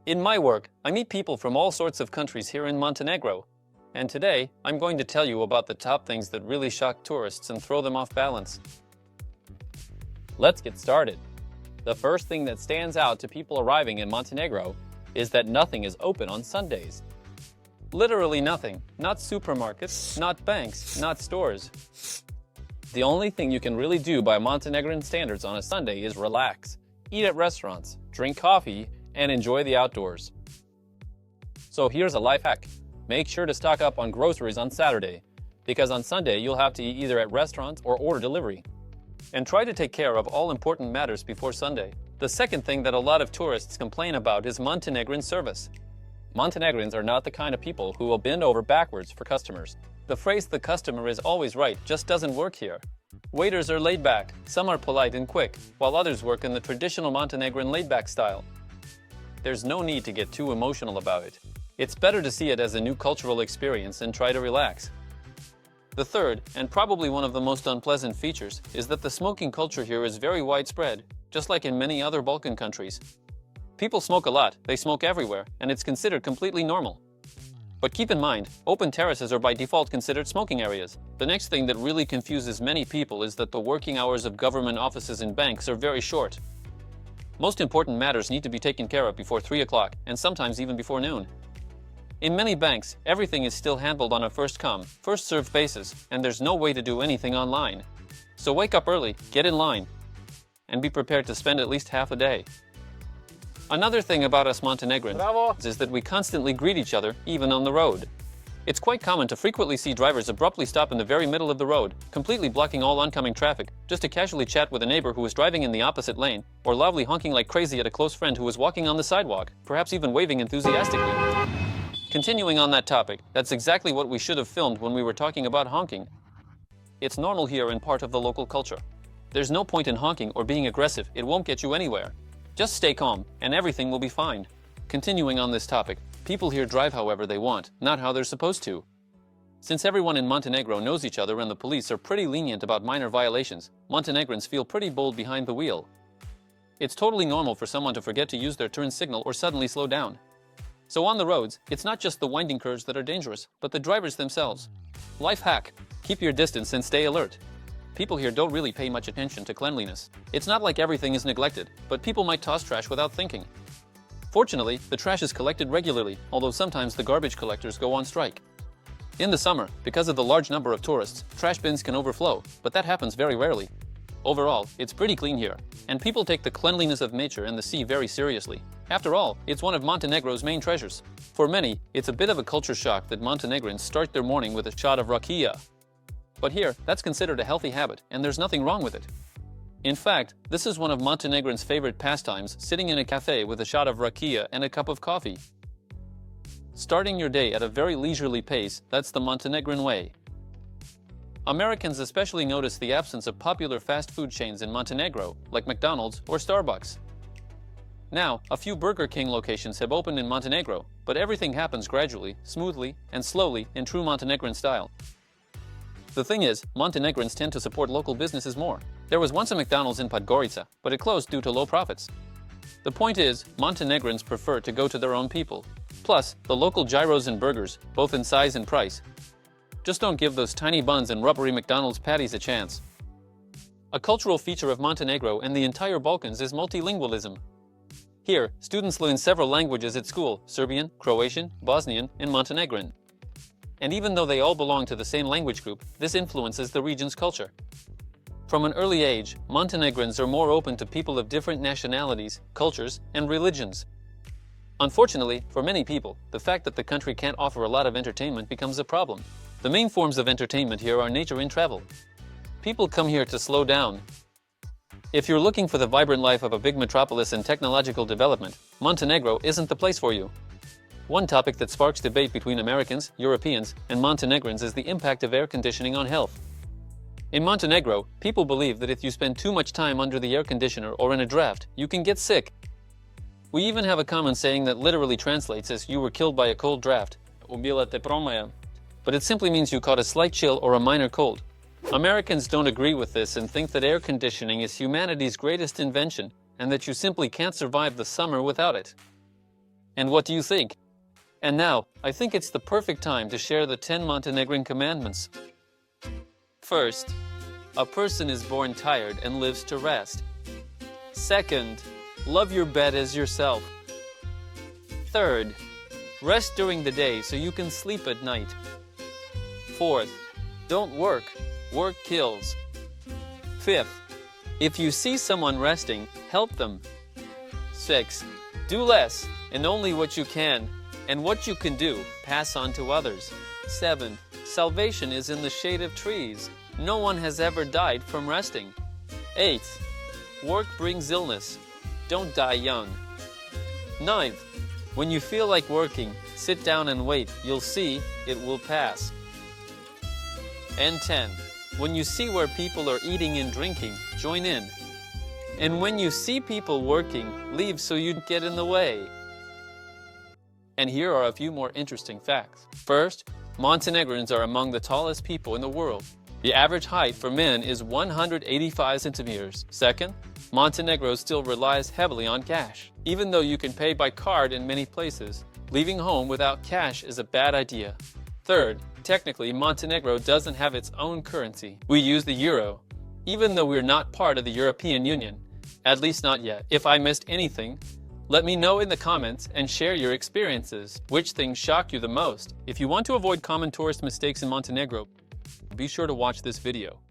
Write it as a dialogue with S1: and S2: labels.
S1: In my work, I meet people from all sorts of countries here in Montenegro. And today, I'm going to tell you about the top things that really shock tourists and throw them off balance. Let's get started. The first thing that stands out to people arriving in Montenegro is that nothing is open on Sundays. Literally nothing. Not supermarkets, not banks, not stores. The only thing you can really do by Montenegrin standards on a Sunday is relax, eat at restaurants, drink coffee, and enjoy the outdoors. So here's a life hack. Make sure to stock up on groceries on Saturday, because on Sunday you'll have to eat either at restaurants or order delivery. And try to take care of all important matters before Sunday. The second thing that a lot of tourists complain about is Montenegrin service. Montenegrins are not the kind of people who will bend over backwards for customers. The phrase "the customer is always right" just doesn't work here. Waiters are laid back, some are polite and quick, while others work in the traditional Montenegrin laid-back style. There's no need to get too emotional about it. It's better to see it as a new cultural experience and try to relax. The third, and probably one of the most unpleasant features, is that the smoking culture here is very widespread, just like in many other Balkan countries. People smoke a lot, they smoke everywhere, and it's considered completely normal. But keep in mind, open terraces are by default considered smoking areas. The next thing that really confuses many people is that the working hours of government offices and banks are very short. Most important matters need to be taken care of before 3 o'clock, and sometimes even before noon. In many banks, everything is still handled on a first-come, first-served basis, and there's no way to do anything online. So wake up early, get in line, and be prepared to spend at least half a day. Another thing about us Montenegrins is that we constantly greet each other, even on the road. It's quite common to frequently see drivers abruptly stop in the very middle of the road, completely blocking all oncoming traffic, just to casually chat with a neighbor who was driving in the opposite lane, or loudly honking like crazy at a close friend who was walking on the sidewalk, perhaps even waving enthusiastically. Continuing on that topic, that's exactly what we should have filmed when we were talking about honking. It's normal here and part of the local culture. There's no point in honking or being aggressive, it won't get you anywhere. Just stay calm, and everything will be fine. Continuing on this topic, people here drive however they want, not how they're supposed to. Since everyone in Montenegro knows each other and the police are pretty lenient about minor violations, Montenegrins feel pretty bold behind the wheel. It's totally normal for someone to forget to use their turn signal or suddenly slow down. So on the roads, it's not just the winding curves that are dangerous, but the drivers themselves. Life hack: keep your distance and stay alert. People here don't really pay much attention to cleanliness. It's not like everything is neglected, but people might toss trash without thinking. Fortunately, the trash is collected regularly, although sometimes the garbage collectors go on strike. In the summer, because of the large number of tourists, trash bins can overflow, but that happens very rarely. Overall, it's pretty clean here, and people take the cleanliness of nature and the sea very seriously. After all, it's one of Montenegro's main treasures. For many, it's a bit of a culture shock that Montenegrins start their morning with a shot of rakija. But here, that's considered a healthy habit, and there's nothing wrong with it. In fact, this is one of Montenegrins' favorite pastimes, sitting in a cafe with a shot of rakija and a cup of coffee. Starting your day at a very leisurely pace, that's the Montenegrin way. Americans especially notice the absence of popular fast food chains in Montenegro, like McDonald's or Starbucks. Now, a few Burger King locations have opened in Montenegro, but everything happens gradually, smoothly, and slowly in true Montenegrin style. The thing is, Montenegrins tend to support local businesses more. There was once a McDonald's in Podgorica, but it closed due to low profits. The point is, Montenegrins prefer to go to their own people. Plus, the local gyros and burgers, both in size and price. Just don't give those tiny buns and rubbery McDonald's patties a chance. A cultural feature of Montenegro and the entire Balkans is multilingualism. Here, students learn several languages at school: Serbian, Croatian, Bosnian, and Montenegrin. And even though they all belong to the same language group, this influences the region's culture. From an early age, Montenegrins are more open to people of different nationalities, cultures, and religions. Unfortunately, for many people, the fact that the country can't offer a lot of entertainment becomes a problem. The main forms of entertainment here are nature and travel. People come here to slow down. If you're looking for the vibrant life of a big metropolis and technological development, Montenegro isn't the place for you. One topic that sparks debate between Americans, Europeans, and Montenegrins is the impact of air conditioning on health. In Montenegro, people believe that if you spend too much time under the air conditioner or in a draft, you can get sick. We even have a common saying that literally translates as "you were killed by a cold draft," "ubila te promaja," but it simply means you caught a slight chill or a minor cold. Americans don't agree with this and think that air conditioning is humanity's greatest invention and that you simply can't survive the summer without it. And what do you think? And now, I think it's the perfect time to share the 10 Montenegrin commandments. First, a person is born tired and lives to rest. Second, love your bed as yourself. Third, rest during the day so you can sleep at night. Fourth, don't work. Work kills. Fifth, if you see someone resting, help them. Sixth, do less and only what you can, and what you can do, pass on to others. Seventh, salvation is in the shade of trees. No one has ever died from resting. Eighth, work brings illness. Don't die young. Ninth, when you feel like working, sit down and wait. You'll see it will pass. And 10, when you see where people are eating and drinking, join in. And when you see people working, leave so you don't get in the way. And here are a few more interesting facts. First, Montenegrins are among the tallest people in the world. The average height for men is 185 centimeters. Second, Montenegro still relies heavily on cash. Even though you can pay by card in many places, leaving home without cash is a bad idea. Third, technically Montenegro doesn't have its own currency. We use the euro, even though we're not part of the European Union. At least not yet. If I missed anything, let me know in the comments and share your experiences. Which things shocked you the most? If you want to avoid common tourist mistakes in Montenegro, be sure to watch this video.